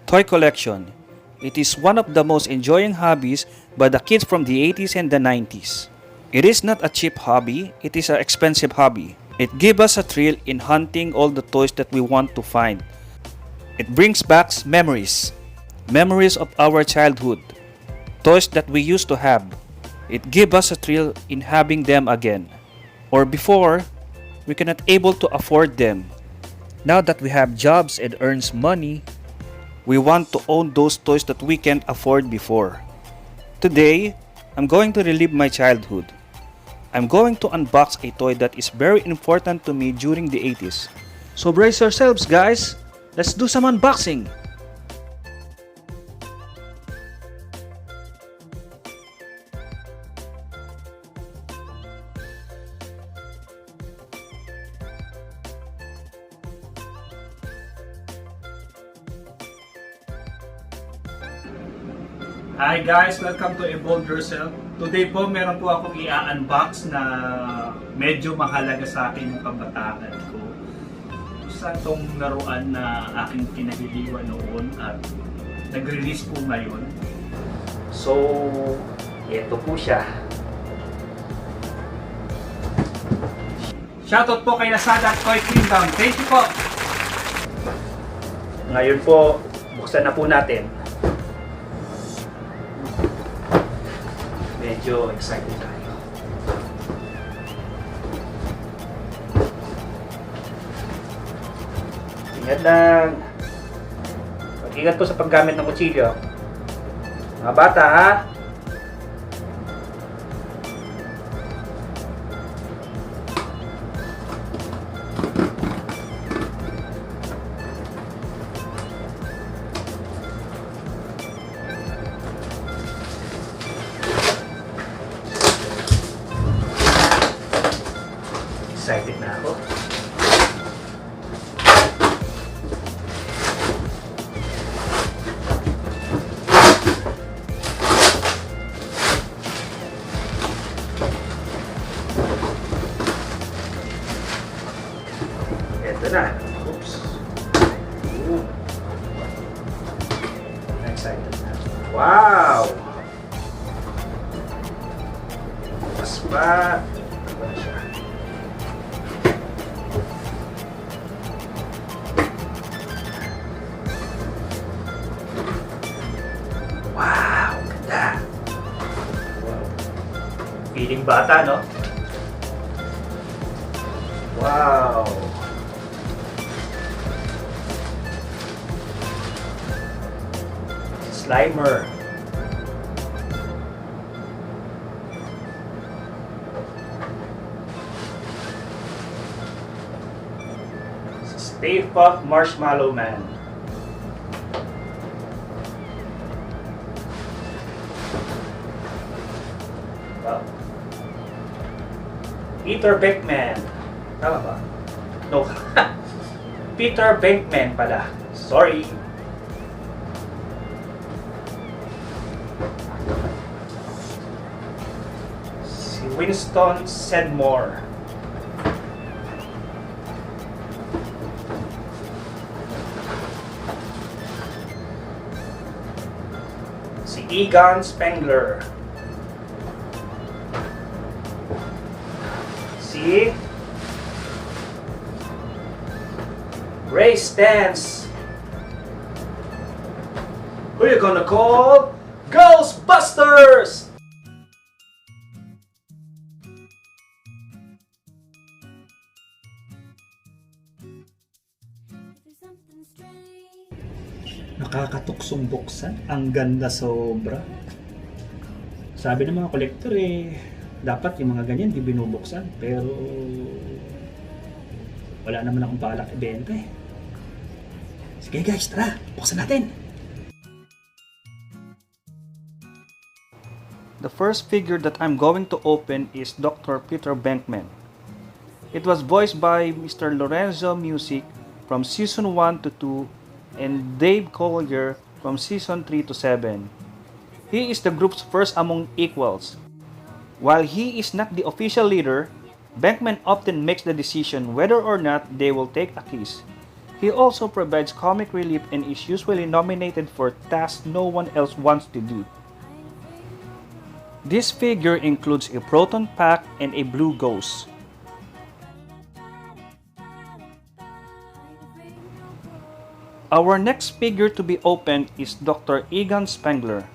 Toy collection. It is one of the most enjoying hobbies by the kids from the 80s and the 90s. It is not a cheap hobby, it is an expensive hobby. It gives us a thrill in hunting all the toys that we want to find. It brings back memories. Memories of our childhood. Toys that we used to have. It gives us a thrill in having them again. Or before, we cannot able to afford them. Now that we have jobs and earns money, we want to own those toys that we can't afford before. Today, I'm going to relive my childhood. I'm going to unbox a toy that is very important to me during the 80s. So brace yourselves, guys. Let's do some unboxing. Hi guys! Welcome to Evolve Yourself. Today po meron po akong i-unbox na medyo mahalaga sa akin yung kabataan ko. Isa itong laruan na aking kinahiliwan noon at nag-release po ngayon. So, ito po siya. Shoutout po kay Lazada at Toy Kingdom. Thank you po! Ngayon po, buksan na po natin. Medyo excited tayo. Ingat lang. Mag-ingat po sa paggamit ng kutsilyo. Mga bata, ha? Excited na ako. Ito na. Oops. Ooh. Excited na. Wow! Mas pa. Ano siya? Wow! Ganda! Wow. Feeling bata, no? Wow! Slimer. Stay Puft Marshmallow Man. Peter Venkman. Tama ba? No. Peter Venkman pala. Sorry. Si Winston Sedmore. Si Egon Spengler. Si Ray Stantz. Who you gonna call? Ghostbusters! Nakakatuksong buksan. Ang ganda sobra. Sabi ng mga kolektor dapat yung mga ganyan di binubuksan, pero wala naman akong balak ibenta Sige guys, tara, buksan natin! The first figure that I'm going to open is Dr. Peter Venkman. It was voiced by Mr. Lorenzo Music from Season 1 to 2 and Dave Collier from Season 3 to 7. He is the group's first among equals. While he is not the official leader, Venkman often makes the decision whether or not they will take a kiss. He also provides comic relief and is usually nominated for tasks no one else wants to do. This figure includes a proton pack and a blue ghost. Our next figure to be opened is Dr. Egon Spengler.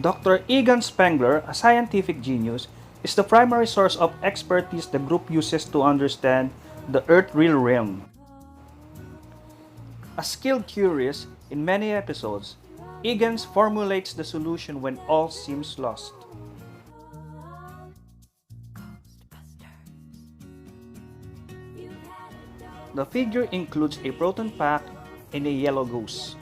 Dr. Egon Spengler, a scientific genius, is the primary source of expertise the group uses to understand the Earth real realm. A skilled curious in many episodes, Egan formulates the solution when all seems lost. The figure includes a proton pack and a yellow ghost.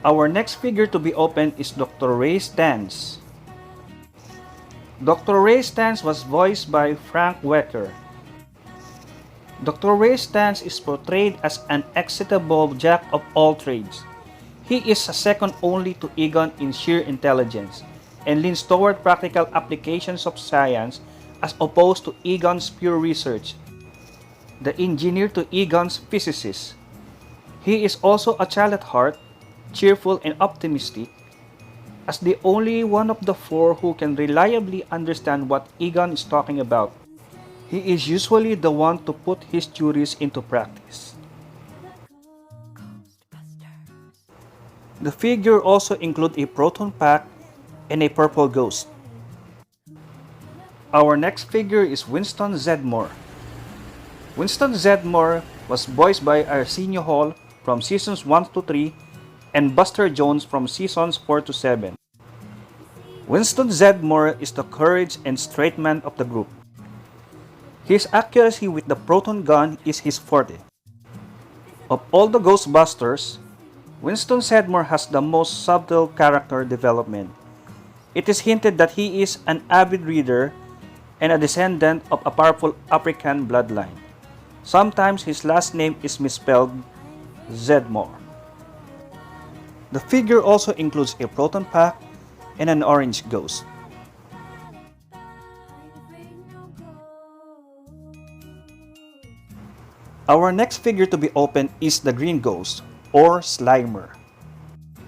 Our next figure to be opened is Dr. Ray Stantz. Dr. Ray Stantz was voiced by Frank Welker. Dr. Ray Stantz is portrayed as an excitable jack of all trades. He is second only to Egon in sheer intelligence and leans toward practical applications of science as opposed to Egon's pure research, the engineer to Egon's physicist. He is also a child at heart, cheerful and optimistic, as the only one of the four who can reliably understand what Egon is talking about. He is usually the one to put his theories into practice. The figure also includes a proton pack and a purple ghost. Our next figure is Winston Zeddemore. Winston Zeddemore was voiced by Arsenio Hall from seasons 1 to 3 and Buster Jones from seasons 4 to 7. Winston Zeddemore is the courage and straight man of the group. His accuracy with the proton gun is his forte. Of all the Ghostbusters, Winston Zeddemore has the most subtle character development. It is hinted that he is an avid reader and a descendant of a powerful African bloodline. Sometimes his last name is misspelled Zeddemore. The figure also includes a proton pack and an orange ghost. Our next figure to be opened is the green ghost, or Slimer.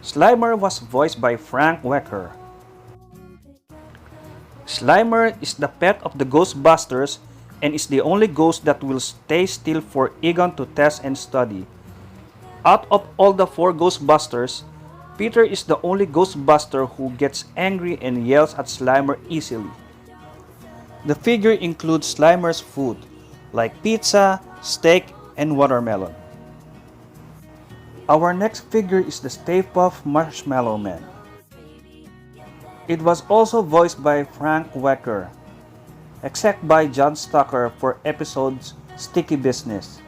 Slimer was voiced by Frank Welker. Slimer is the pet of the Ghostbusters and is the only ghost that will stay still for Egon to test and study. Out of all the four Ghostbusters, Peter is the only Ghostbuster who gets angry and yells at Slimer easily. The figure includes Slimer's food, like pizza, steak, and watermelon. Our next figure is the Stay Puft Marshmallow Man. It was also voiced by Frank Welker, except by John Stucker for episodes Sticky Business.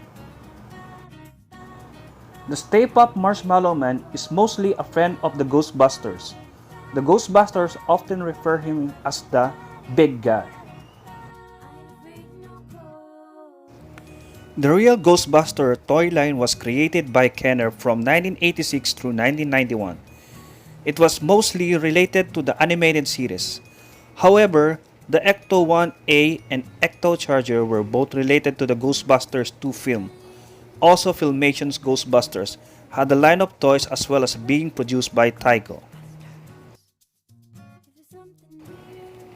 The Stay Puft Marshmallow Man is mostly a friend of the Ghostbusters. The Ghostbusters often refer him as the big guy. The Real Ghostbuster toy line was created by Kenner from 1986 through 1991. It was mostly related to the animated series. However, the Ecto-1A and Ecto-Charger were both related to the Ghostbusters 2 film. Also, Filmation's Ghostbusters had a line of toys as well as being produced by Tyco.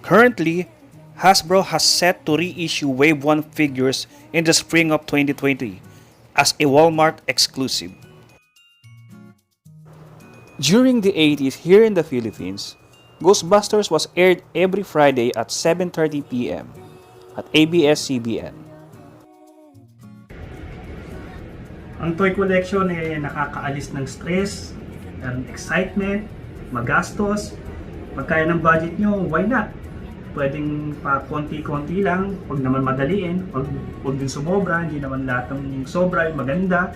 Currently, Hasbro has set to reissue Wave 1 figures in the spring of 2020 as a Walmart exclusive. During the 80s here in the Philippines, Ghostbusters was aired every Friday at 7:30 p.m. at ABS-CBN. Ang toy collection ay nakakaalis ng stress, ng excitement, magastos. Pag kaya ng budget nyo, why not? Pwedeng pa konti-konti lang, huwag naman madaliin, huwag din sumobra, hindi naman lahat ng sobra ay maganda.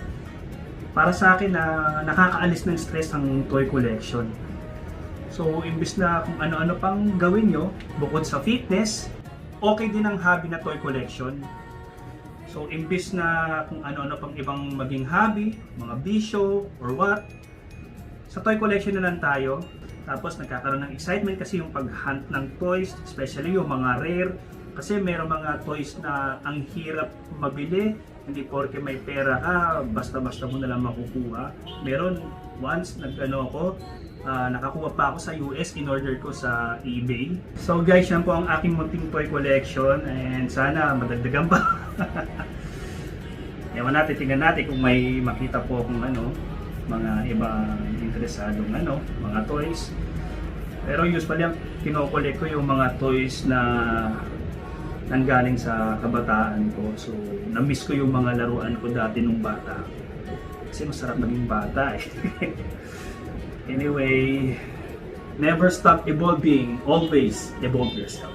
Para sa akin na nakakaalis ng stress ang toy collection. So, imbis na kung ano-ano pang gawin nyo, bukod sa fitness, okay din ang hobby na toy collection. So, imbis na kung ano-ano pang ibang maging hobby, mga bisyo, or what, sa toy collection na lang tayo. Tapos nagkakaroon ng excitement kasi yung pag-hunt ng toys, especially yung mga rare. Kasi meron mga toys na ang hirap mabili, hindi porke may pera ka, basta-basta mo na lang makukuha. Meron once nakakuha pa ako sa US, in-order ko sa eBay. So guys, yan po ang aking munting toy collection and sana madagdagan pa. Ewan natin, tingnan natin kung may makita po akong mga ibang interesadong mga toys. Pero usually ang kinokolek ko yung mga toys na nanggaling sa kabataan ko. So, na-miss ko yung mga laruan ko dati nung bata. Kasi masarap maging bata eh. Anyway, never stop evolving. Always evolve yourself.